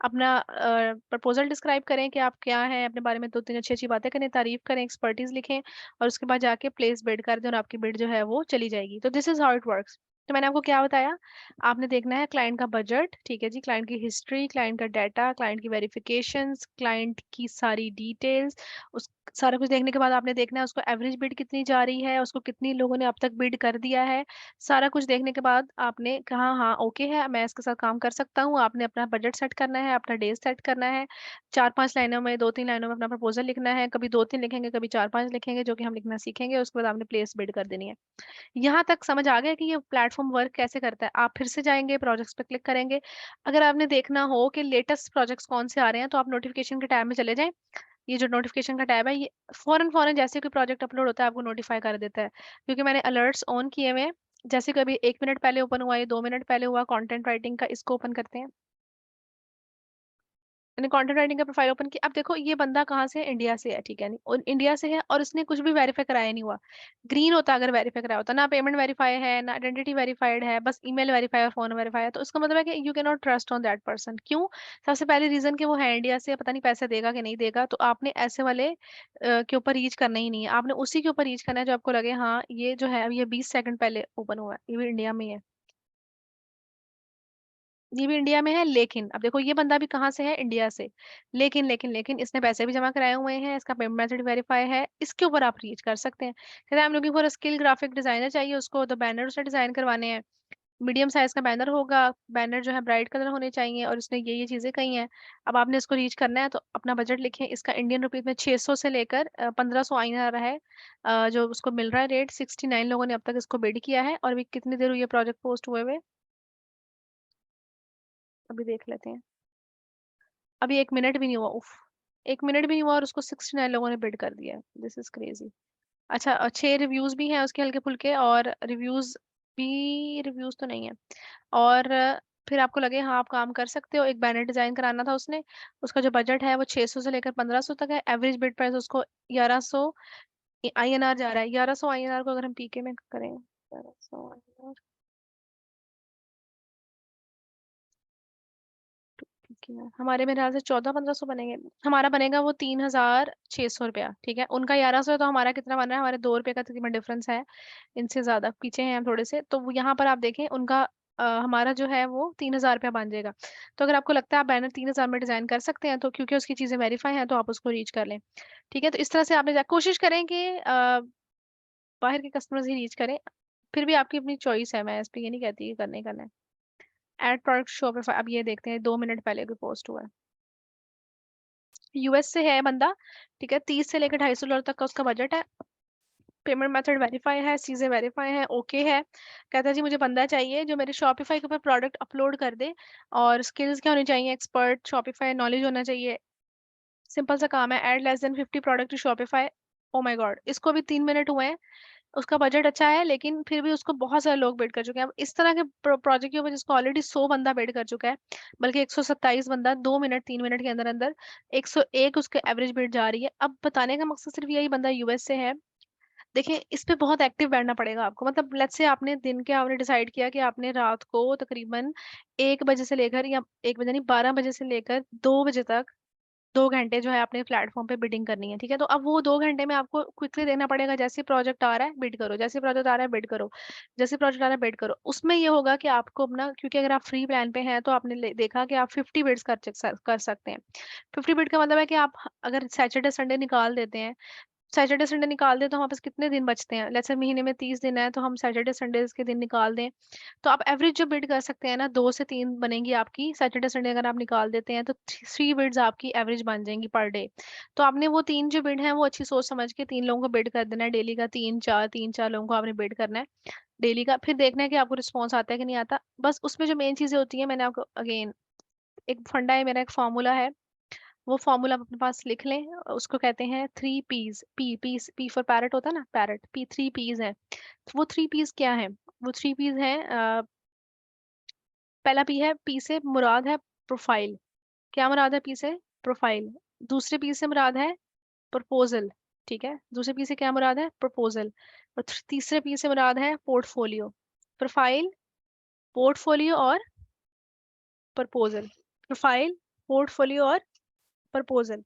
अपना प्रपोजल डिस्क्राइब करें कि आप क्या है, अपने बारे में 2-3 अच्छी अच्छी बातें करें, तारीफ करें, एक्सपर्टीज लिखें, और उसके बाद जाके प्लेस बिड कर दें, और आपकी बिड जो है वो चली जाएगी। तो this is how it works. तो मैंने आपको क्या बताया, आपने देखना है क्लाइंट का बजट, ठीक है जी, क्लाइंट की हिस्ट्री, क्लाइंट का डाटा, क्लाइंट की वेरिफिकेशंस, क्लाइंट की सारी डिटेल्स, उस सारा कुछ देखने के बाद आपने देखना है उसको एवरेज बिड कितनी जा रही है, उसको कितनी लोगों ने अब तक बिड कर दिया है। सारा कुछ देखने के बाद आपने कहा हाँ ओके है, मैं इसके साथ काम कर सकता हूँ। आपने अपना बजट सेट करना है, अपना डेज सेट करना है, 4-5 लाइनों में, 2-3 लाइनों में अपना प्रपोजल लिखना है, कभी 2-3 लिखेंगे, कभी 4-5 लिखेंगे, जो कि हम लिखना सीखेंगे। उसके बाद आपने प्लेस बिड कर देनी है। यहाँ तक समझ आ गया कि ये प्लेटफॉर्म वर्क कैसे करता है। आप फिर से जाएंगे, प्रोजेक्ट्स पे क्लिक करेंगे। अगर आपने देखना हो कि लेटेस्ट प्रोजेक्ट्स कौन से आ रहे हैं, तो आप नोटिफिकेशन के टैब में चले जाएं। ये जो नोटिफिकेशन का टैब है, ये फौरन फौरन जैसे कोई प्रोजेक्ट अपलोड होता है आपको नोटिफाई कर देता है, क्योंकि मैंने अलर्ट्स ऑन किए हुए हैं। जैसे कभी 1 मिनट पहले ओपन हुआ, ये 2 मिनट पहले हुआ, कंटेंट राइटिंग का, इसको ओपन करते हैं। मैंने कंटेंट राइटिंग का प्रोफाइल ओपन किया। अब देखो ये बंदा कहाँ से है, इंडिया से है। ठीक है, नहीं और इंडिया से है, और उसने कुछ भी वेरीफाई कराया नहीं हुआ। ग्रीन होता अगर वेरीफाई कराया होता, ना पेमेंट वेरीफाई है, ना आइडेंटिटी वेरीफाइड है, बस ईमेल वेरीफाई और फोन वेरीफाई है, तो उसका मतलब है कि you can not trust on that person. क्यों? सबसे पहले रीजन कि वो है इंडिया से, पता नहीं पैसे देगा कि नहीं देगा। तो आपने ऐसे वाले के ऊपर रीच करना ही नहीं है, आपने उसी के ऊपर रीच करना है जो आपको लगे हाँ ये जो है, ये 20 सेकंड पहले ओपन हुआ है, ये भी इंडिया में ही है, ये भी इंडिया में है। लेकिन अब देखो ये बंदा भी कहाँ से है, इंडिया से। लेकिन इसने पैसे भी जमा कराए हुए हैं, इसका पेमेंट मेथड वेरीफाई है, इसके ऊपर आप रीच कर सकते हैं। कहते हैं आई am looking for skill graphic designer, चाहिए उसको, तो बैनर उसे डिजाइन करवाने हैं। मीडियम साइज का बैनर होगा, बैनर जो है ब्राइट कलर होने चाहिए, और इसने ये चीजें कही हैं। अब आपने इसको रीच करना है, तो अपना बजट लिखें। इसका इंडियन रुपीज में 600 से लेकर 1500 INR है, जो उसको मिल रहा है रेट। 69 लोगों ने अब तक इसको बिड किया है, और अभी कितनी देर हुई है प्रोजेक्ट पोस्ट हुए हुए, अभी देख लेते हैं। अभी 1 मिनट भी नहीं हुआ, उफ, 1 मिनट भी नहीं हुआ और उसको 69 लोगों ने बिड कर दिया है। This is crazy. अच्छा, 6 रिव्यूज भी हैं उसके हल्के फुल्के, और रिव्यूज तो नहीं है। और फिर आपको लगे हाँ आप काम कर सकते हो, एक बैनर डिजाइन कराना था उसने, उसका जो बजट है वो 600 से लेकर 1500 तक है। एवरेज बिड प्राइस उसको 1100 INR जा रहा है। 1100 INR को अगर हम पीके में करें, 1100 हमारे मेरे ख्याल से 1400-1500 बनेंगे। हमारा बनेगा वो 3600 रुपया। ठीक है, उनका 1100 है, तो हमारा कितना बन रहा है, हमारे 2 रुपये का तकरीबन डिफरेंस है। इनसे ज्यादा पीछे हैं हम थोड़े से, तो वो यहाँ पर आप देखें उनका हमारा जो है वो 3000 रुपया बन जाएगा। तो अगर आपको लगता है आप बैनर 3000 में डिजाइन कर सकते हैं, तो क्योंकि उसकी चीजें वेरीफाई हैं, तो आप उसको रीच कर लें। ठीक है, तो इस तरह से आपने कोशिश करें कि बाहर के कस्टमर्स ही रीच करें। फिर भी आपकी अपनी चॉइस है, मैं इस पे ये नहीं कहती कि करना ही करना है। एड प्रोडक्ट शो प्रोफाइल, अब ये देखते हैं 2 मिनट पहले कोई पोस्ट हुआ है। यूएस से है बंदा। ठीक है, 30 से लेकर $250 तक का उसका बजट है। पेमेंट मेथड वेरीफाई है, चीजें वेरीफाई है, ओके है। कहता है जी मुझे बंदा चाहिए जो मेरे शॉपिफाई के ऊपर प्रोडक्ट अपलोड कर दे, और स्किल्स क्या होनी चाहिए, एक्सपर्ट शॉपिफाई नॉलेज होना चाहिए। सिंपल सा काम है, add less than 50 product to Shopify. Oh my god, इसको भी 3 मिनट हुए हैं। उसका बजट अच्छा है, लेकिन फिर भी उसको बहुत सारे लोग बिड कर चुके हैं। अब इस तरह के प्रोजेक्ट के ऊपर जिसको ऑलरेडी 100 बंदा बिड कर चुका है, बल्कि 127 बंदा 2 मिनट 3 मिनट के अंदर अंदर, 101 उसके एवरेज बिड जा रही है। अब बताने का मकसद सिर्फ यही, बंदा यूएस से है, देखिए इस पे बहुत एक्टिव बैठना पड़ेगा आपको, मतलब लेट्स से आपने दिन के आपने डिसाइड किया कि आपने रात को तकरीबन 1 बजे से लेकर, या 1 बजे नहीं 12 बजे से लेकर 2 बजे तक 2 घंटे जो है अपने प्लेटफॉर्म पे बिडिंग करनी है, ठीक है। तो अब वो 2 घंटे में आपको क्विकली देखना पड़ेगा, जैसे प्रोजेक्ट आ रहा है बिड करो, जैसे प्रोजेक्ट आ रहा है बिड करो, जैसे प्रोजेक्ट आ रहा है बिड करो। उसमें ये होगा कि आपको अपना, क्योंकि अगर आप फ्री प्लान पे हैं तो आपने देखा कि आप 50 बिड्स कर सकते हैं। 50 बिड का मतलब है कि आप अगर सैटरडे संडे निकाल देते हैं, सैटरडे संडे निकाल दें तो हमारे पास कितने दिन बचते हैं, लेट्स से महीने में 30 दिन है, तो हम सैटरडे संडे के दिन निकाल दें, तो आप एवरेज जो बिड कर सकते हैं ना, 2 से 3 बनेंगी आपकी सैटरडे संडे अगर आप निकाल देते हैं, तो 3 बिड्स आपकी एवरेज बन जाएंगी पर डे। तो आपने वो 3 जो बिड हैं वो अच्छी सोच समझ के 3 लोगों को बिड कर देना है डेली का, 3-4 लोगों को आपने बिड करना है डेली का। फिर देखना है कि आपको रिस्पॉन्स आता है कि नहीं आता। बस उसमें जो मेन चीजें होती है, मैंने आपको अगेन एक फंडा है मेरा, एक फॉर्मूला है, वो फॉर्मूला आप अपने पास लिख लें। उसको कहते हैं 3 P's। पी फॉर पैरट होता है ना, पैरट, पी 3 P's है। तो वो 3 P's क्या है? वो 3 P's हैं, पहला पी है, पी से मुराद है प्रोफाइल। क्या मुराद है पी से? प्रोफाइल। दूसरे पी से मुराद है प्रपोजल, ठीक है, दूसरे पी से क्या मुराद है? प्रपोजल। और तीसरे पी से मुराद है पोर्टफोलियो। प्रोफाइल, पोर्टफोलियो और प्रपोजल। प्रोफाइल, पोर्टफोलियो और प्रपोजल।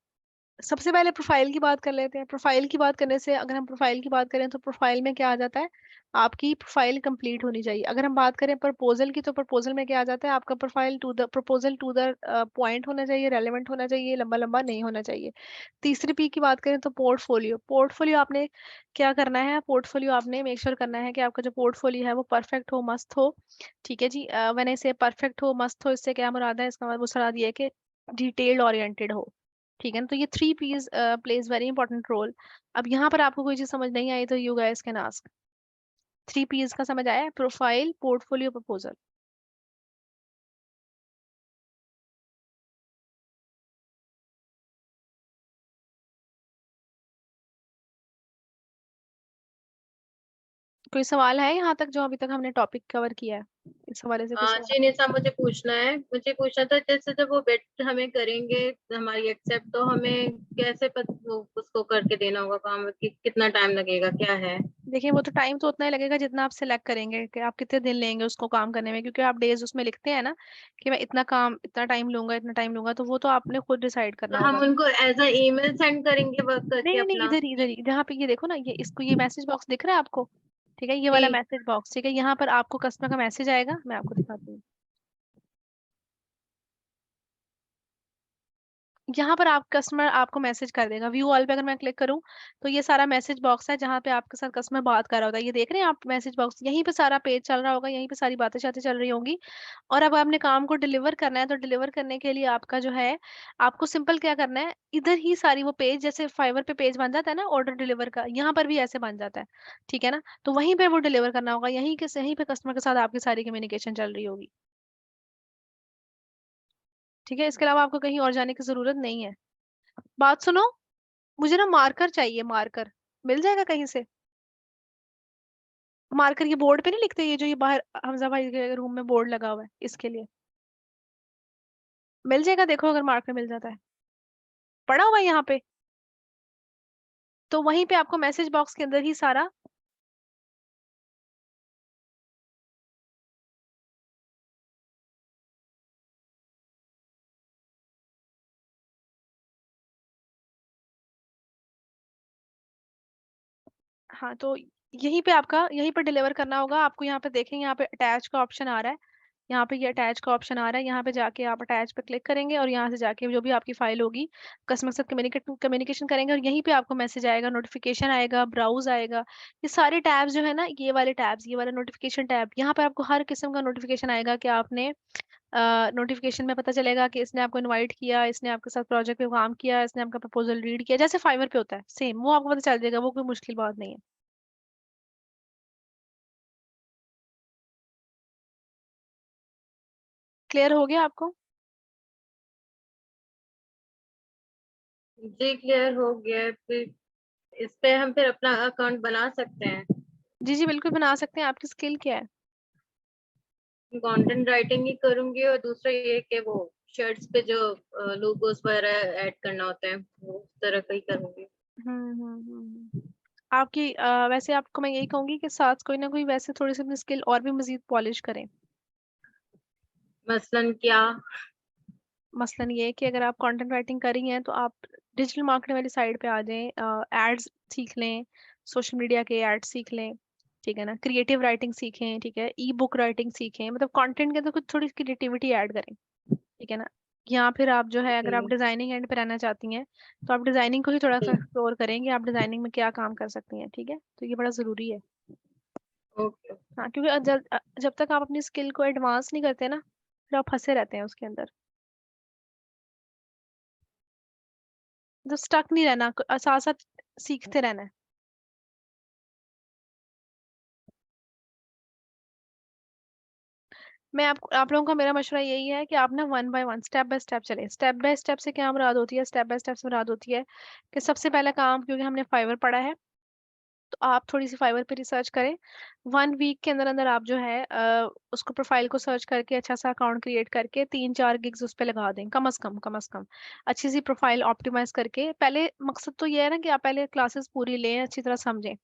सबसे पहले प्रोफाइल की बात कर लेते हैं। प्रोफाइल की बात करने से, अगर हम प्रोफाइल की बात करें तो प्रोफाइल में क्या आ जाता है? आपकी प्रोफाइल कंप्लीट होनी चाहिए। अगर हम बात करें प्रपोजल की, तो प्रपोजल में क्या आ जाता है? आपका profile to the proposal to the point होना चाहिए, रेलेवेंट होना चाहिए, लंबा लंबा नहीं होना चाहिए। तीसरी पी की बात करें तो पोर्टफोलियो। पोर्टफोलियो आपने क्या करना है? पोर्टफोलियो आपने मेक श्योर करना है कि आपका जो पोर्टफोलियो है वो परफेक्ट हो, मस्त हो, ठीक है जी। मैंने इसे परफेक्ट हो, मस्त हो, इससे क्या मुराद है? इसका मतलब मुराद ये है कि डिटेल्ड ओरिएंटेड हो, ठीक है ना। तो ये 3 P's plays very important role. अब यहाँ पर आपको कोई चीज समझ नहीं आई तो you guys can ask. 3 P's का समझ आया? Profile, portfolio, proposal. कोई सवाल है यहाँ तक जो अभी तक हमने टॉपिक कवर किया है? इस हवाले से कोई हाँ सवाल? जी निशा, मुझे पूछना था, जैसे जब वो बेट हमें करेंगे हमारी एक्सेप्ट, तो हमें कैसे वो उसको करके देना होगा काम, कितना टाइम लगेगा, क्या है? देखिए वो तो टाइम तो उतना ही लगेगा जितना आप सिलेक्ट करेंगे कि आप कितने दिन लेंगे उसको काम करने में, क्योंकि आप डेज उसमें लिखते हैं ना कि मैं इतना काम, इतना टाइम लूंगा, इतना टाइम लूंगा, तो वो तो आपने खुद डिसाइड तो करना हम होगा। उनको एज अ ईमेल सेंड करेंगे वर्क नहीं करके नहीं नहीं, अपना? इधर ही जहाँ पे ये देखो ना, ये इसको, ये मैसेज बॉक्स दिख रहा है आपको, ठीक है, ये वाला जी। मैसेज बॉक्स, ठीक है, यहाँ पर आपको कस्टमर का मैसेज आएगा, मैं आपको दिखाती हूँ। यहाँ पर आप कस्टमर आपको मैसेज कर देगा, व्यू ऑल पे अगर मैं क्लिक करूँ तो ये सारा मैसेज बॉक्स है जहाँ पे आपके साथ कस्टमर बात कर रहा होता है। ये देख रहे हैं आप मैसेज बॉक्स, यहीं पे सारा पेज चल रहा होगा, यहीं पे सारी बातें शातें चल रही होंगी। और अब आपने काम को डिलीवर करना है, तो डिलीवर करने के लिए आपका जो है, आपको सिंपल क्या करना है, इधर ही सारी वो पेज, जैसे फाइवर पे पेज बन जाता है ना ऑर्डर डिलीवर का, यहाँ पर भी ऐसे बन जाता है, ठीक है ना। तो वहीं पे वो डिलीवर करना होगा, यहीं पे कस्टमर के साथ आपकी सारी कम्युनिकेशन चल रही होगी, ठीक है। इसके अलावा आपको कहीं और जाने की जरूरत नहीं है। बात सुनो, मुझे ना मार्कर चाहिए, मार्कर मिल जाएगा कहीं से? मार्कर ये बोर्ड पे नहीं लिखते, ये जो ये बाहर हमजा भाई के रूम में बोर्ड लगा हुआ है इसके लिए, मिल जाएगा? देखो अगर मार्कर मिल जाता है, पड़ा हुआ है यहाँ पे, तो वहीं पे आपको मैसेज बॉक्स के अंदर ही सारा, हाँ तो यहीं पे आपका, यहीं पर डिलीवर करना होगा आपको। यहाँ पे देखें, यहाँ पे अटैच का ऑप्शन आ रहा है, यहाँ पे ये अटैच का ऑप्शन आ रहा है, यहाँ पे जाके आप अटैच पे क्लिक करेंगे और यहाँ से जाके जो भी आपकी फाइल होगी, कस्टमर के साथ कम्युनिकेशन करेंगे, और यहीं पे आपको मैसेज आएगा, नोटिफिकेशन आएगा, ब्राउज आएगा। ये सारे टैब्स जो है ना, ये वाले टैब्स, ये वाला नोटिफिकेशन टैब, यहाँ पे आपको हर किस्म का नोटिफिकेशन आएगा कि आपने, नोटिफिकेशन में पता चलेगा कि इसने आपको इनवाइट किया, इसने आपके साथ प्रोजेक्ट पे काम किया, इसने आपका प्रपोजल रीड किया, जैसे फाइवर पे होता है सेम, वो आपको पता चल जाएगा, वो कोई मुश्किल बात नहीं है। क्लियर हो गया आपको? जी क्लियर हो गया है। फिर इस पे हम फिर अपना अकाउंट बना सकते हैं? जी जी बिल्कुल बना सकते हैं। आपकी स्किल क्या है? कंटेंट राइटिंग ही करूंगी, और दूसरा ये कि वो शर्ट्स पे जो लोगोस वगैरह ऐड करना होता है, वो उस तरह का ही करूंगी। हम्म हम्म हम्म हम्म। आपकी वैसे आपको मैं यही कहूंगी कि साथ कोई ना कोई वैसे थोड़ी सी अपनी स्किल और भी मजीद पॉलिश करें। मसलन क्या? मसलन ये है कि अगर आप कंटेंट राइटिंग कर रही हैं तो आप डिजिटल मार्केटिंग वाली साइड पे आ जाएं, एड्स सीख लें, सोशल मीडिया के एड्स सीख लें, ठीक है ना, क्रिएटिव राइटिंग सीखें, ठीक है, ई बुक राइटिंग सीखें, मतलब कंटेंट के अंदर कुछ थोड़ी क्रिएटिविटी ऐड करें, ठीक है ना। या फिर आप जो है अगर आप जी। डिजाइनिंग एंड पे रहना चाहती हैं तो आप डिजाइनिंग को ही थोड़ा सा जी। एक्सप्लोर करेंगे, आप डिजाइनिंग में क्या काम कर सकती हैं, ठीक है, तो ये बड़ा जरूरी है। ओके। हाँ, क्योंकि जब तक आप अपनी स्किल को एडवांस नहीं करते ना, फिर आप फंसे रहते हैं उसके अंदर। तो स्टक नहीं रहना, साथ साथ सीखते रहना है। मैं आप लोगों का मेरा मशवरा यही है कि आप ना one by one, step by step चलें। स्टेप बाय स्टेप से क्या मुराद होती है, स्टेप बाय स्टेप से मुराद होती है कि सबसे पहला काम, क्योंकि हमने फाइवर पढ़ा है, तो आप थोड़ी सी फाइवर पे रिसर्च करें। 1 वीक के अंदर अंदर आप जो है उसको प्रोफाइल को सर्च करके अच्छा सा अकाउंट क्रिएट करके 3-4 गिग्स उस पर लगा दें, कम अज कम, कम अज कम। अच्छी सी प्रोफाइल ऑप्टिमाइज करके, पहले मकसद तो ये है ना कि आप पहले क्लासेस पूरी लें, अच्छी तरह समझें,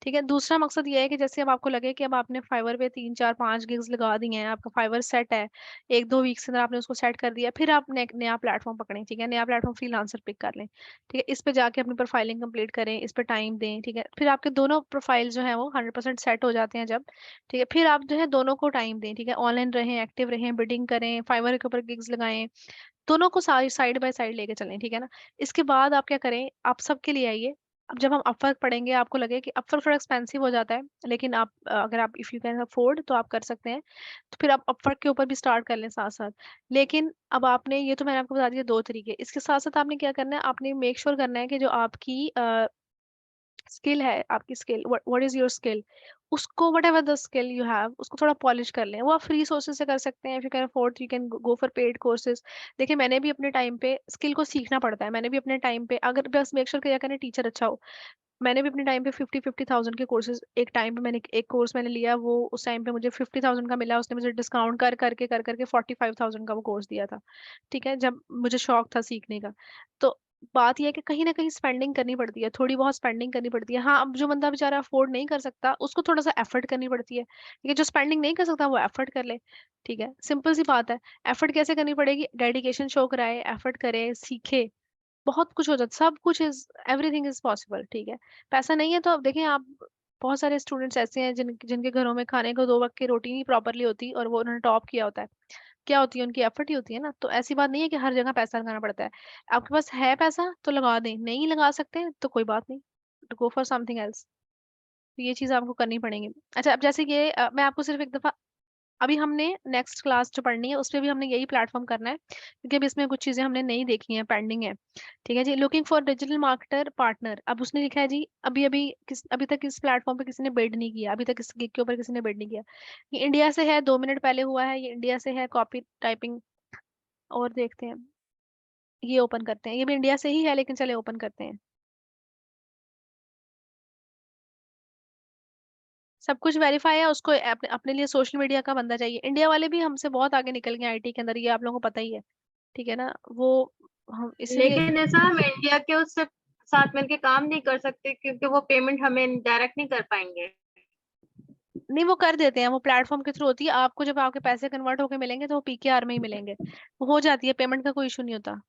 ठीक है। दूसरा मकसद ये है कि जैसे अब आपको लगे कि अब आपने फाइवर पे 3-4-5 गिग्स लगा दिए हैं, आपका फाइवर सेट है, 1-2 वीक्स के अंदर आपने उसको सेट कर दिया, फिर आप नया प्लेटफॉर्म पकड़ें, ठीक है, नया प्लेटफॉर्म फ्रीलांसर पिक कर लें, ठीक है, इस पे जाके अपनी प्रोफाइलिंग कंप्लीट करें, इस पे टाइम दें, ठीक है, फिर आपके दोनों प्रोफाइल जो है वो 100% सेट हो जाते हैं जब, ठीक है, फिर आप जो है दोनों को टाइम दें, ठीक है, ऑनलाइन रहें, एक्टिव रहें, बिडिंग करें, फाइवर के ऊपर गिग्स लगाएं, दोनों को साइड बाय साइड लेके चलें, ठीक है ना। इसके बाद आप क्या करें, आप सबके लिए आइए। अब जब हम अपवर्क पढ़ेंगे आपको लगे कि अपवर्क थोड़ा एक्सपेंसिव हो जाता है, लेकिन आप अगर आप इफ यू कैन अफोर्ड तो आप कर सकते हैं, तो फिर आप अपवर्क के ऊपर भी स्टार्ट कर लें साथ साथ। लेकिन अब आपने ये तो मैंने आपको बता दिया 2 तरीके, इसके साथ साथ आपने क्या करना है, आपने मेक श्योर करना है कि जो आपकी स्किल है, आपकी skill, what is your skill, उसको whatever the skill you have उसको थोड़ा पॉलिश कर लें। वो आप फ्री सोर्सेज से कर सकते हैं, if you can afford you can go for paid courses. देखिए मैंने भी अपने टाइम पे स्किल को सीखना पड़ता है, मैंने भी अपने टाइम पे, अगर बस मेक श्योर किया करें टीचर अच्छा हो, मैंने भी अपने टाइम पे 50,000 के कोर्सेज, एक टाइम पे मैंने एक कोर्स मैंने लिया, वो उस टाइम पे मुझे 50,000 का मिला, उसने मुझे डिस्काउंट कर करके 45,000 का वो कोर्स दिया था, ठीक है, जब मुझे शौक था सीखने का। तो बात यह है कि कहीं ना कहीं स्पेंडिंग करनी पड़ती है, थोड़ी बहुत स्पेंडिंग करनी पड़ती है। हाँ, अब जो बंदा बेचारा अफोर्ड नहीं कर सकता उसको थोड़ा सा एफर्ट करनी पड़ती है, ठीक है, जो स्पेंडिंग नहीं कर सकता वो एफर्ट कर ले, ठीक है, सिंपल सी बात है। एफर्ट कैसे करनी पड़ेगी, डेडिकेशन शो कराए, एफर्ट करे, सीखे, बहुत कुछ हो जाता, सब कुछ इज, एवरीथिंग इज पॉसिबल, ठीक है। पैसा नहीं है तो अब देखें आप, बहुत सारे स्टूडेंट्स ऐसे हैं जिनके घरों में खाने को 2 वक्त की रोटी नहीं प्रॉपरली होती, और वो उन्होंने टॉप किया होता है, क्या होती है, उनकी एफर्ट ही होती है ना। तो ऐसी बात नहीं है कि हर जगह पैसा लगाना पड़ता है। आपके पास है पैसा तो लगा दें, नहीं लगा सकते तो कोई बात नहीं, गो फॉर समथिंग एल्स। तो ये चीज आपको करनी पड़ेगी। अच्छा, अब जैसे ये मैं आपको सिर्फ एक दफा, अभी हमने नेक्स्ट क्लास जो पढ़नी है उस पे भी हमने यही प्लेटफॉर्म करना है, क्योंकि अभी इसमें कुछ चीजें हमने नहीं देखी हैं, पेंडिंग है, ठीक है जी। Looking for digital marketer partner, अब उसने लिखा है जी, अभी अभी अभी तक इस प्लेटफॉर्म पे किसी ने बिड नहीं किया, अभी तक इस गिग के ऊपर किसी ने बिड नहीं किया। ये इंडिया से है, 2 मिनट पहले हुआ है, ये इंडिया से है, कॉपी टाइपिंग। और देखते हैं, ये ओपन करते हैं, ये भी इंडिया से ही है, लेकिन चले ओपन करते हैं। सब कुछ वेरीफाई है, उसको अपने लिए सोशल मीडिया का बंदा चाहिए। इंडिया वाले भी हमसे बहुत आगे निकल गए आईटी के अंदर, ये आप लोगों को पता ही है, ठीक है ना। वो हम इसीलिए, लेकिन ऐसा हम इंडिया के उससे साथ मिलके काम नहीं कर सकते, क्योंकि वो पेमेंट हमें डायरेक्ट नहीं कर पाएंगे। नहीं वो कर देते हैं, वो प्लेटफॉर्म के थ्रू होती है, आपको जब आपके पैसे कन्वर्ट होके मिलेंगे तो वो पीकेआर में ही मिलेंगे, वो हो जाती है, पेमेंट का कोई इशू नहीं होता।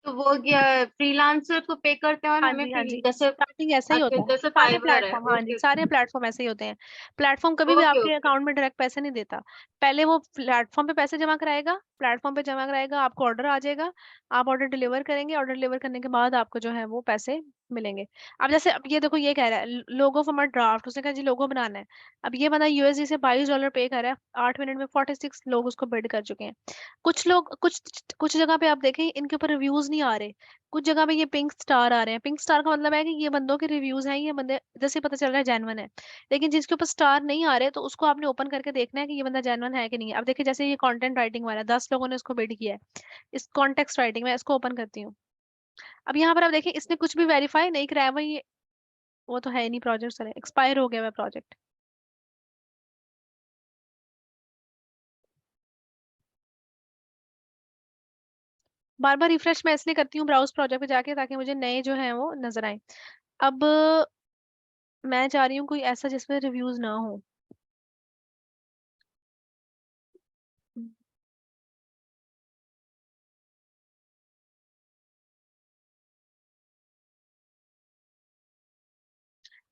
तो वो क्या, फ्रीलांसर को पे करते हैं और हाँ हमें जी, हाँ फ्री जी, जैसे? स्टार्टिंग ऐसा ही अच्छा, होता है, जैसे सारे फाइवर है। प्लेटफॉर्म, हाँ जी, ओके सारे ओके। प्लेटफॉर्म ऐसे ही होते हैं। प्लेटफॉर्म कभी भी ओके आपके ओके। अकाउंट में डायरेक्ट पैसे नहीं देता, पहले वो प्लेटफॉर्म पे पैसे जमा कराएगा, प्लेटफॉर्म पे जमा कराएगा, आपको ऑर्डर आ जाएगा, आप ऑर्डर डिलीवर करेंगे, ऑर्डर डिलीवर करने के बाद आपको जो है वो पैसे मिलेंगे। अब जैसे अब ये देखो, ये कह रहा है लोगो फॉर माय ड्राफ्ट, उसने कहा जी लोगो बनाना है। अब ये बंदा यूएसडी से $22 पे कर रहा है, 8 मिनट में 46 लोग उसको बिड कर चुके हैं। कुछ लोग, कुछ कुछ जगह पे आप देखें इनके ऊपर रिव्यूज नहीं आ रहे, कुछ जगह पे ये पिंक स्टार आ रहे हैं। पिंक स्टार का मतलब है कि ये बंदों के रिव्यूज हैं, ये बंदे जैसे पता चल रहा है जेन्युइन है। लेकिन जिसके ऊपर स्टार नहीं आ रहे तो उसको आपने ओपन करके देखना है कि ये बंदा जेन्युइन है कि नहीं है। अब देखिए जैसे ये कंटेंट राइटिंग वाला 10 लोगों ने इसको बिड किया है, इस कॉन्टेक्स्ट राइटिंग में, इसको ओपन करती हूँ। अब यहाँ पर आप देखिए इसने कुछ भी वेरीफाई नहीं कराया, वही वो तो है ही नहीं, प्रोजेक्ट चले एक्सपायर हो गया हुआ प्रोजेक्ट। बार बार रिफ्रेश मैं इसलिए करती हूँ ब्राउज प्रोजेक्ट पे जाके, ताकि मुझे नए जो है वो नजर आए। अब मैं चाह रही हूँ कोई ऐसा जिसमें रिव्यूज ना हो।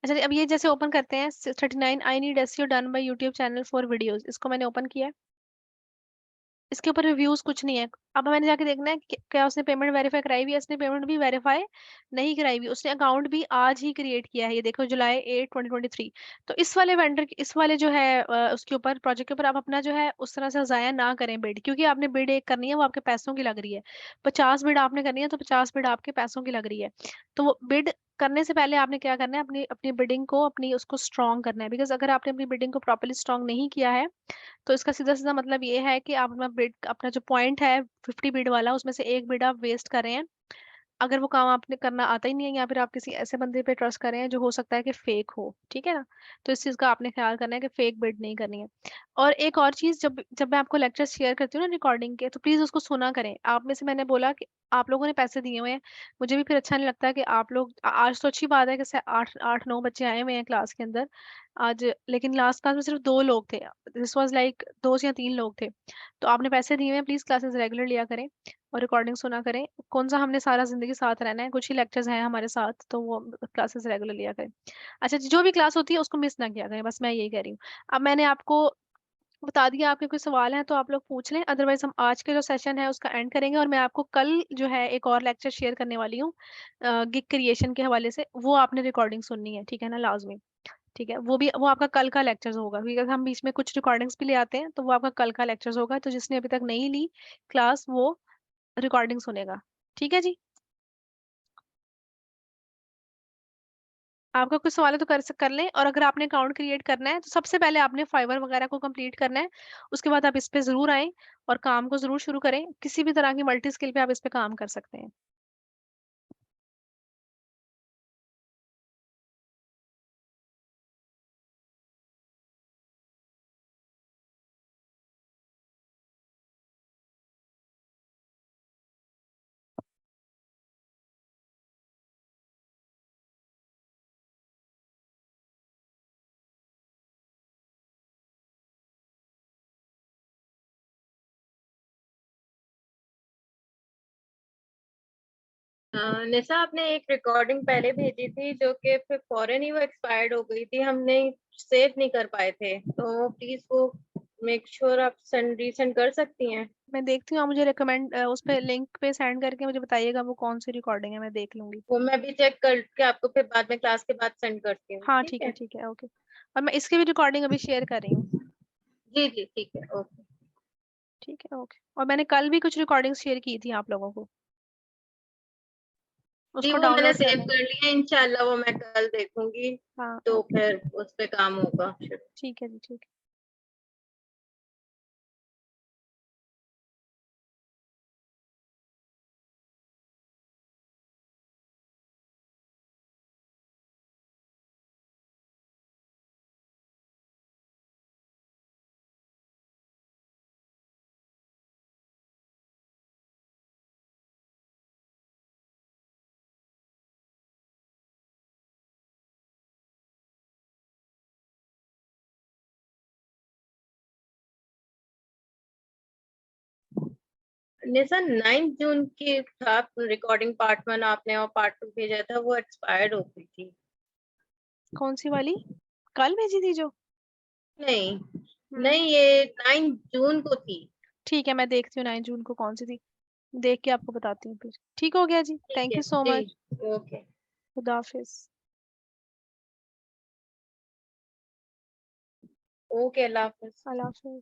अच्छा अब ये जैसे ओपन करते हैं 39 I need SEO done by YouTube channel for videos, इसको मैंने ओपन किया है। इसके ऊपर रिव्यूज कुछ नहीं है। अब मैंने जाके देखना है कि क्या उसने पेमेंट वेरीफाई कराई हुई है। इसने पेमेंट भी वेरीफाई नहीं कराई हुई, उसने अकाउंट भी आज ही क्रिएट किया है। ये देखो जुलाई 8 2023। तो इस वाले वेंडर इस वाले जो है उसके ऊपर प्रोजेक्ट के ऊपर आप अपना जो है उस तरह से जाया ना करें बिड, क्योंकि आपने बिड एक करनी है वो आपके पैसों की लग रही है। 50 बिड आपने करनी है तो 50 बिड आपके पैसों की लग रही है। तो वो बिड करने से पहले आपने क्या करना है, अपनी अपनी बिडिंग को अपनी उसको स्ट्रॉन्ग करना है। बिकॉज अगर आपने अपनी बिडिंग को प्रॉपरली स्ट्रॉन्ग नहीं किया है तो इसका सीधा सीधा मतलब ये है कि आप अपना बिड, अपना जो पॉइंट है 50 बिड वाला, उसमें से एक बिड आप वेस्ट कर रहे हैं। अगर वो काम आपने करना आता ही नहीं है, या फिर आप किसी ऐसे बंदे पे ट्रस्ट कर रहे हैं जो हो सकता है कि फेक हो, ठीक है ना। तो इस चीज का आपने ख्याल करना है कि फेक बिड नहीं करनी है। और एक और चीज, जब जब मैं आपको लेक्चर शेयर करती हूँ ना रिकॉर्डिंग के, तो प्लीज उसको सुना करें। आप में से मैंने बोला कि आप लोगों ने पैसे दिए हुए हैं, मुझे भी फिर अच्छा नहीं लगता कि आप लोग आज तो अच्छी बात है कि 8 8 9 बच्चे आए हुए हैं क्लास के अंदर आज, लेकिन लास्ट क्लास में सिर्फ 2 लोग थे। दिस वाज लाइक 2 या 3 लोग थे। तो आपने पैसे दिए हुए हैं, प्लीज क्लासेस रेगुलर लिया करें और रिकॉर्डिंग सुना करें। कौन सा हमने सारा जिंदगी साथ रहना है, कुछ ही लेक्चर्स हैं हमारे साथ, तो वो क्लासेस रेगुलर लिया करें। अच्छा जो भी क्लास होती है उसको मिस ना किया करें, बस मैं यही कह रही हूँ। अब मैंने आपको बता दिया, आपके कोई सवाल है तो आप लोग पूछ लें, अदरवाइज हम आज के जो सेशन है उसका एंड करेंगे। और मैं आपको कल जो है एक और लेक्चर शेयर करने वाली हूँ गिग क्रिएशन के हवाले से, वो आपने रिकॉर्डिंग सुननी है, ठीक है ना, लाजमी। ठीक है, वो आपका कल का लेक्चर होगा, क्योंकि अगर हम बीच में कुछ रिकॉर्डिंग्स भी ले आते हैं तो वो आपका कल का लेक्चर होगा। तो जिसने अभी तक नहीं ली क्लास वो रिकॉर्डिंग सुनेगा। ठीक है जी। आपका कुछ सवाल है तो कर लें। और अगर आपने अकाउंट क्रिएट करना है तो सबसे पहले आपने फाइवर वगैरह को कंप्लीट करना है। उसके बाद आप इस पे जरूर आएं और काम को जरूर शुरू करें। किसी भी तरह की मल्टी स्किल पे आप इस पे काम कर सकते हैं। निशा, आपने एक रिकॉर्डिंग पहले भेजी थी जो कि फिर फौरन ही वो एक्सपायर्ड हो गई थी, हमने सेव नहीं कर पाए थे, तो प्लीज वो मेक श्योर आप सेंड रीसेंड कर सकती हैं। मैं देखती हूँ, आप मुझे रिकमेंड उस पे लिंक पे सेंड करके मुझे बताइएगा वो कौन सी रिकॉर्डिंग है, मैं देख लूंगी। वो मैं भी चेक करके आपको फिर बाद में क्लास के बाद सेंड करती हूँ, हाँ ठीक है? ठीक है ओके। और मैं इसकी भी रिकॉर्डिंग अभी शेयर कर रही हूँ। जी जी ठीक है, ओके। ठीक है ओके। और मैंने कल भी कुछ रिकॉर्डिंग शेयर की थी आप लोगों को, जी उसको वो मैंने डाउनलोड कर सेव लें। कर लिया, इंशाल्लाह वो मैं कल देखूंगी, हाँ तो ओके। फिर उस पे काम होगा शुरू। ठीक है जी ठीक है। निशा, 9 जून की था रिकॉर्डिंग पार्ट 1 आपने, और पार्ट 2 भेजा था, वो एक्सपायर्ड हो गई थी। कौन सी वाली, कल भेजी थी जो? नहीं, हम्म। नहीं ये 9 जून को थी। ठीक है, मैं देखती हूँ 9 जून को कौन सी थी, देख के आपको बताती हूँ फिर। ठीक हो गया जी, ठीक थैंक है यू सो जी। मच। ओके। खुदा हाफिज। ओके, अल्लाह हाफिज। अल्लाह हाफिज।